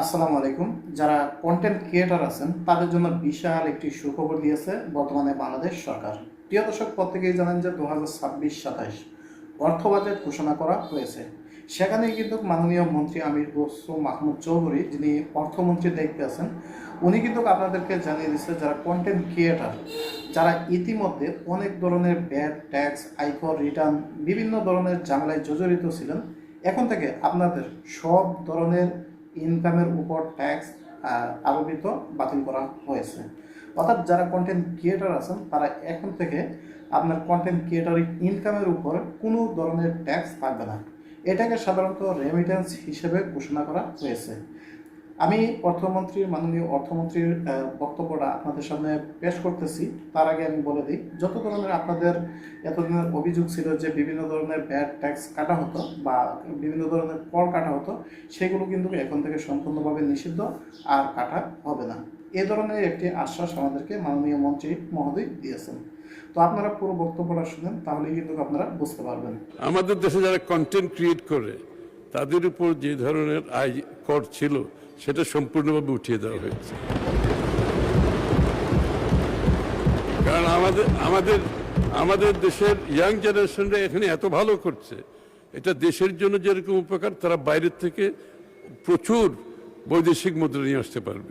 আসসালামু আলাইকুম। যারা কন্টেন্ট ক্রিয়েটর আছেন তাদের জন্য বিশাল একটি সুখবর দিয়েছে বর্তমানে বাংলাদেশ সরকার। প্রিয় দর্শক, প্রত্যেকেই জানেন যে 2026-27 অর্থ বাজেট ঘোষণা করা হয়েছে। সেখানেই কিন্তু মাননীয় মন্ত্রী আমির খসরু মাহমুদ চৌধুরী, যিনি অর্থমন্ত্রীর দায়িত্বে আছেন, উনি কিন্তু আপনাদেরকে জানিয়ে দিচ্ছে যারা কন্টেন্ট ক্রিয়েটর, যারা ইতিমধ্যে অনেক ধরনের ভ্যাট, ট্যাক্স, আয়কর রিটার্ন বিভিন্ন ধরনের ঝামেলায় জর্জরিত ছিলেন, এখন থেকে আপনাদের সব ধরনের ইনকামের উপর ট্যাক্স আরোপিত বাতিল করা হয়েছে। অর্থাৎ যারা কন্টেন্ট ক্রিয়েটর আছেন তারা এখন থেকে আপনার কন্টেন্ট ক্রিয়েটর ইনকামের উপর কোনো ধরনের ট্যাক্স থাকবে না। এটাকে সাধারণত রেমিটেন্স হিসেবে ঘোষণা করা হয়েছে। আমি মাননীয় অর্থমন্ত্রীর বক্তব্যটা আপনাদের সামনে পেশ করতেছি। তার আগে আমি বলে দিই, যত ধরনের আপনাদের এতদিনের অভিযোগ ছিল যে বিভিন্ন ধরনের ভ্যাট ট্যাক্স কাটা হতো বা বিভিন্ন ধরনের কর কাটা হতো, সেগুলো কিন্তু এখন থেকে সম্পূর্ণভাবে নিষিদ্ধ, আর কাটা হবে না। এ ধরনের একটি আশ্বাস আমাদেরকে মাননীয় মন্ত্রী মহোদয় দিয়েছেন। তো আপনারা পুরো বক্তব্যটা শুনেন, তাহলেই কিন্তু আপনারা বুঝতে পারবেন। আমাদের দেশে যারা কন্টেন্ট ক্রিয়েট করে তাদের উপর যে ধরনের আয় কর ছিল সেটা সম্পূর্ণভাবে উঠিয়ে দেওয়া হয়েছে। কারণ আমাদের দেশের ইয়াং জেনারেশনরা এখানে এত ভালো করছে, এটা দেশের জন্য যেরকম উপকার, তারা বাইরের থেকে প্রচুর বৈদেশিক মুদ্রা নিয়ে আসতে পারবে।